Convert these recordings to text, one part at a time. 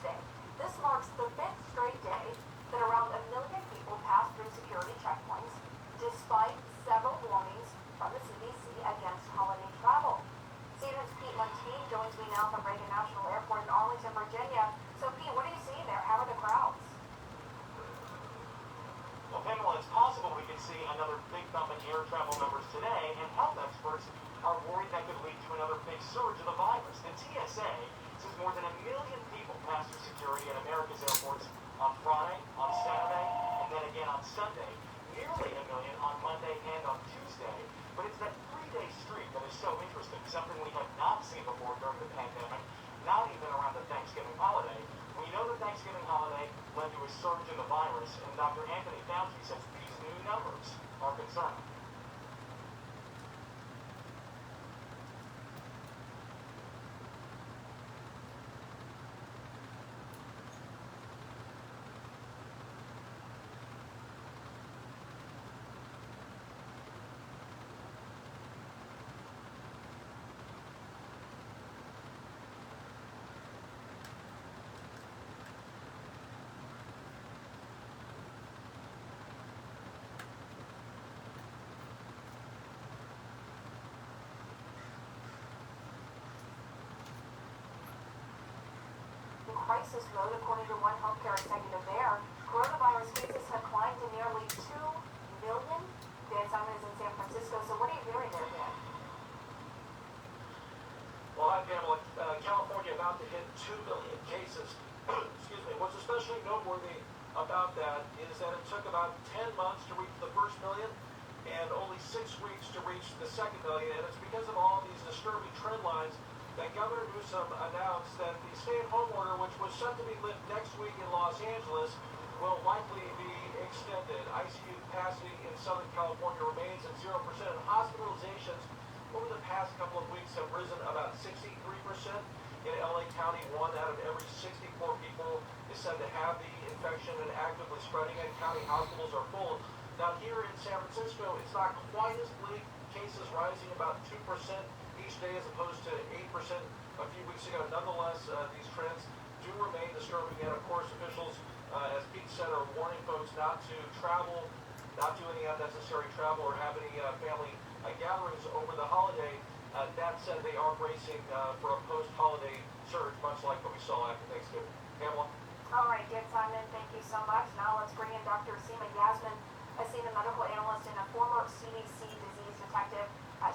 Tuesday. This marks the fifth straight day that around 1 million people passed through security checkpoints, despite several warnings from the CDC against holiday travel. CNN's Pete Montaigne joins me now from Reagan National Airport in Arlington, Virginia. So, Pete, what are you seeing there? How are the crowds? Well, Pamela, it's possible we could see another big bump in air travel numbers today, and health experts are worried that could lead to another big surge of the virus. The TSA says more than 1 million people passed through security at America's airports on Friday, on Saturday, and then again on Sunday. Nearly 1 million on Monday and on Tuesday. But it's that 3-day streak that is so interesting, something we have not seen before during the pandemic, not even around the Thanksgiving holiday. We know the Thanksgiving holiday led to a surge in the virus, and Dr. Anthony Fauci says these new numbers are concerning. Crisis mode, according to one healthcare executive there. Coronavirus cases have climbed to nearly 2 million. Dan Simon is in San Francisco, so what are you hearing there, Dan? Well, hi, Pamela. California about to hit 2 million cases. Excuse me. What's especially noteworthy about that is that it took about 10 months to reach the first million and only 6 weeks to reach the second million, and it's because of all these disturbing trend lines that Governor Newsom announced that the stay-at-home order, which was set to be lifted next week in Los Angeles, will likely be extended. ICU capacity in Southern California remains at 0%, and hospitalizations over the past couple of weeks have risen about 63%. In LA County, 1 out of every 64 people is said to have the infection and actively spreading, and county hospitals are full. Now here in San Francisco, it's not quite as bleak. Cases rising about 2% each day as opposed to 8% a few weeks ago. Nonetheless, these trends do remain disturbing, and of course officials, as Pete said, are warning folks not to travel, not do any unnecessary travel or have any family gatherings over the holiday. That said, they are bracing for a post-holiday surge, much like what we saw after Thanksgiving. Pamela? All right, Dan Simon, thank you so much. Now let's bring in Dr. Seema Yasmin, a senior medical analyst and a former CDC disease detective.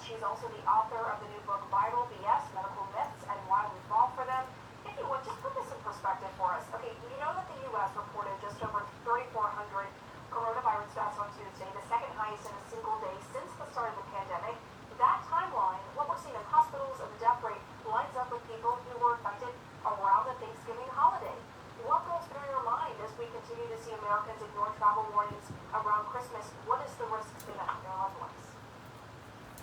She's also the author of the new book, Viral BS, Medical Myths and Why We Fall for Them. If you would, just put this in perspective for us. Okay, you know that the U.S. reported just over 3,400 coronavirus deaths on Tuesday, the second highest in a single day since the start of the pandemic. That timeline, what we're seeing in hospitals and the death rate, lines up with people who were affected around the Thanksgiving holiday. What goes through your mind as we continue to see Americans ignore travel warnings around Christmas? What is the risk to them and their loved ones?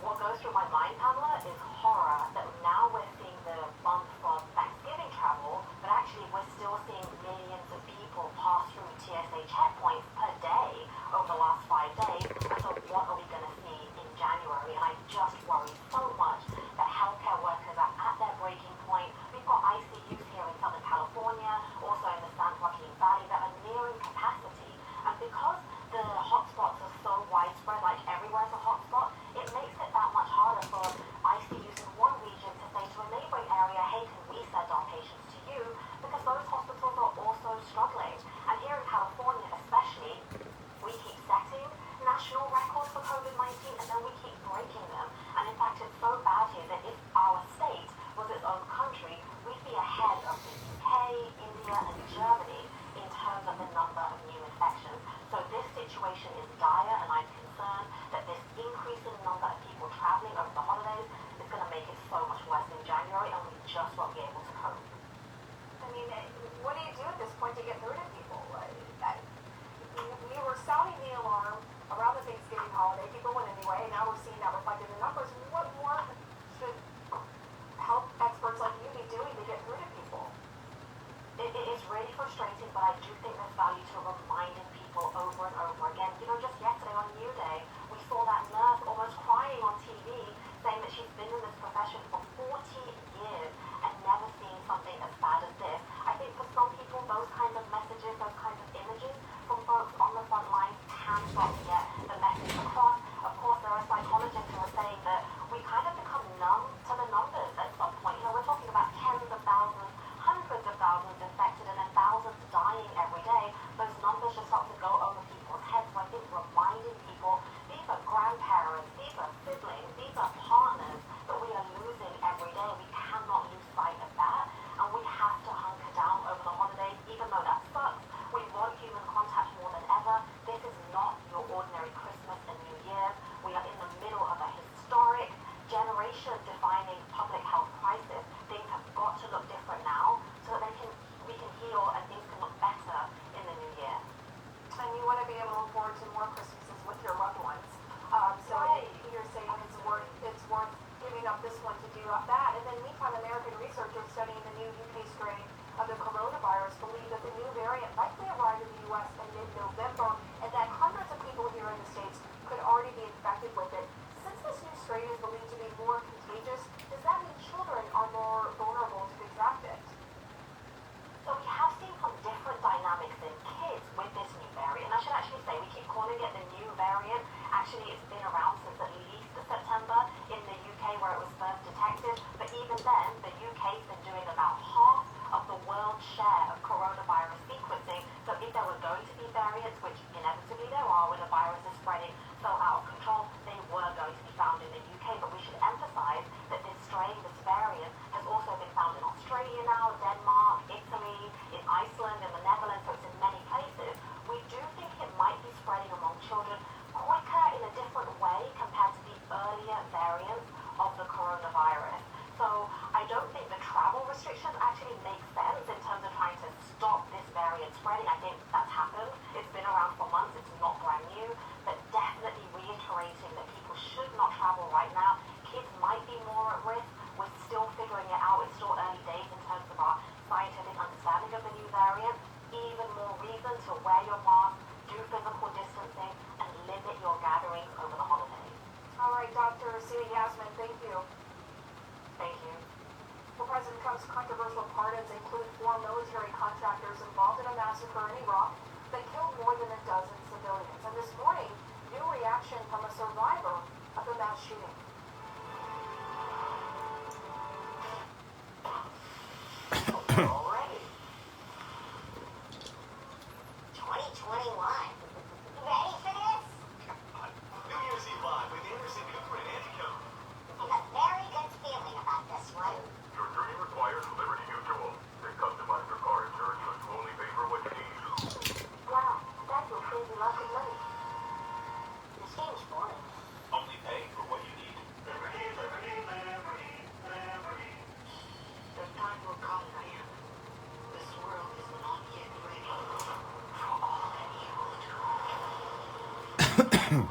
What goes through my mind, Pamela, is horror that now we're seeing the bump from Thanksgiving travel, but actually we're still seeing millions of people pass through TSA checkpoints per day over the last 5 days. So what are we going to see in January? And I just worry so much that healthcare workers are at their breaking point. We've got ICUs here in Southern California, also in the San Joaquin Valley, that are nearing capacity. And because the hotspots are so widespread, like everywhere's a hotspot, it makes it that much harder for those kinds of images from folks on the front lines can start to get the message across. Of course, there are psychologists who are saying that we kind of become numb to the numbers at some point. You know, we're talking about tens of thousands, hundreds of thousands infected, and then thousands dying every day. Those numbers just start to go over people's heads. So I think reminding people, these are grandparents, these are siblings, these are partners that we are losing every day. We cannot lose sight of that, and we have to hunker down over the holidays, even though that sucks. We want human contact more than ever. This is not your ordinary Christmas and New Year's. We are in the middle of a historic, generation-defining public health crisis. Things have got to look different now so that we can heal and things can look better in the new year. And you want to be able to look forward to more Christmases with your loved ones. So Right. you're saying it's worth giving up this one to do that. And then meantime, American researchers studying the new UK strain of the coronavirus believe that the new variant likely arrived in the U.S. in mid-November, and that hundreds of people here in the States could already be infected with it. Since this new strain is believed to be more contagious, does that mean children are more vulnerable to contract it? So we have seen some different dynamics in kids with this new variant. And I should actually say, we keep calling it the new variant. Actually, it's been around since at least September in the UK where it was first detected. But even then, the UK's been doing about half of the world's share of coronavirus sequencing. So if there were going to be variants, which inevitably there are when the virus is spreading so out of control, they were going to be found in the UK. But we should emphasize that this strain, this variant, has also been found in Australia now, Denmark, Italy, in Iceland, in the Netherlands, so it's in many places. We do think it might be spreading among children quicker in a different way compared to the earlier variants of the coronavirus. So I don't think the travel restrictions actually make sense in terms of trying to stop this variant spreading. I think that's happened. It's been around for months. It's not brand new. But definitely reiterating that people should not travel right now. Kids might be more at risk. We're still figuring it out. It's still early days in terms of our scientific understanding of the new variant. Even more reason to wear your mask, do physical distancing, and limit your gatherings over the holidays. All right, Dr. Seema Yasmin, thank you. Thank you. Well, President Trump's controversial pardons include 4 military contractors involved in a massacre in Iraq that killed more than a dozen civilians. And this morning, new reaction from a survivor of the mass shooting. Already. 2021. Ready for this? New Year's Eve Live with Anderson Cooper and Andy Cohen. I have a very good feeling about this one. Your journey requires Liberty Mutual. They customize your car insurance so you only pay for what you need. Wow, that will save you lots of money. This game's boring. Only pay for what you need. The time will come, Diane. This world is not yet ready for all that evil to do.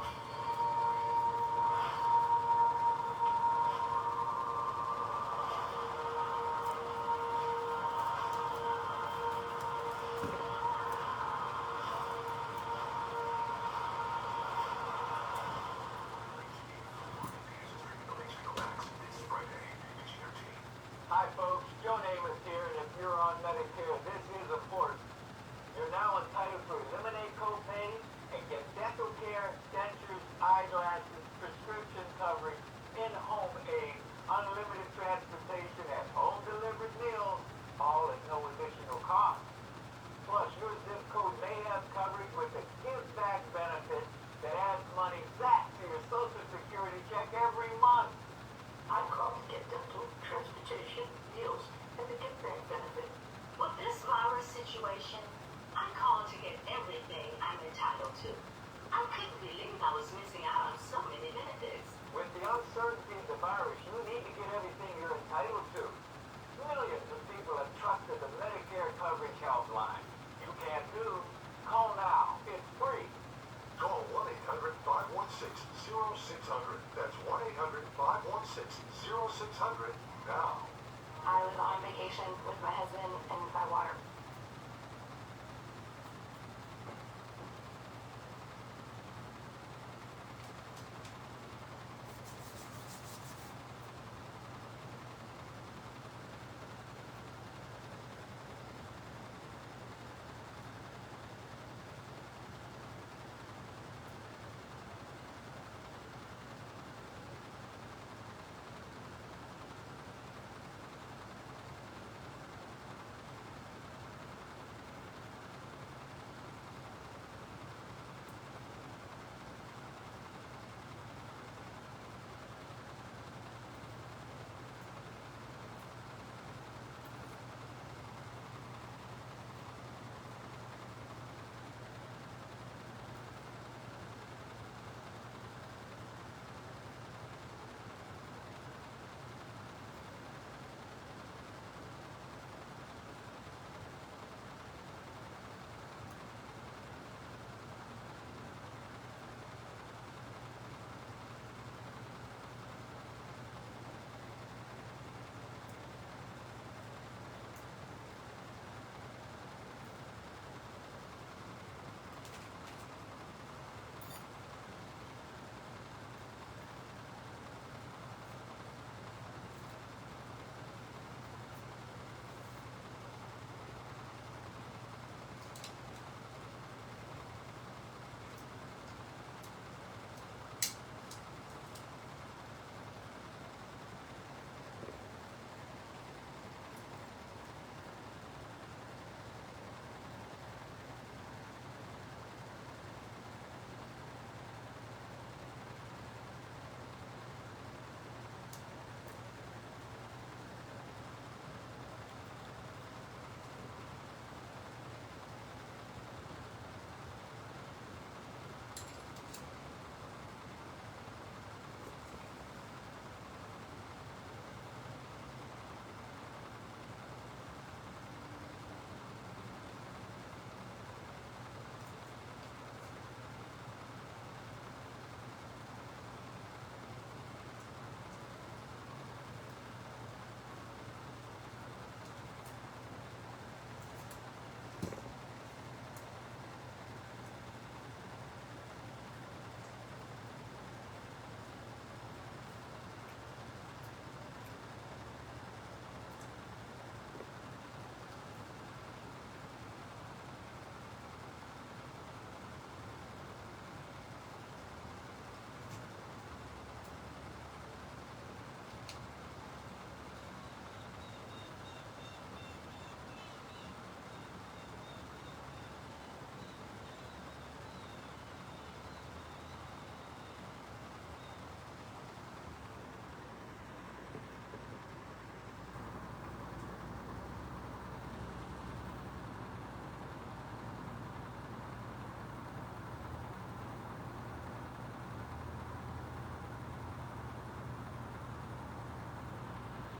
Hi folks, Joe Namath here, and if you're on Medicare, this is a force. You're now entitled to eliminate co-pays and get dental care, dentures, eyeglasses, prescription coverage, in-home aid, unlimited transportation, and home-delivered meals, all at no additional cost. Plus, your zip code may have coverage with a give-back benefit that adds money back to your Social Security check every month. I'm called to get dental, transportation, meals, and the gift back benefit. With this virus situation, I'm calling to get everything I'm entitled to. I couldn't believe I was missing out on so many benefits. With the uncertainty of the virus, you need to get everything you're entitled to. Millions of people have trusted the Medicare coverage helpline. You can too. Call now. It's free. Call 1-800-516-0600. That's 1-800-516-0600 now. I was on vacation with my husband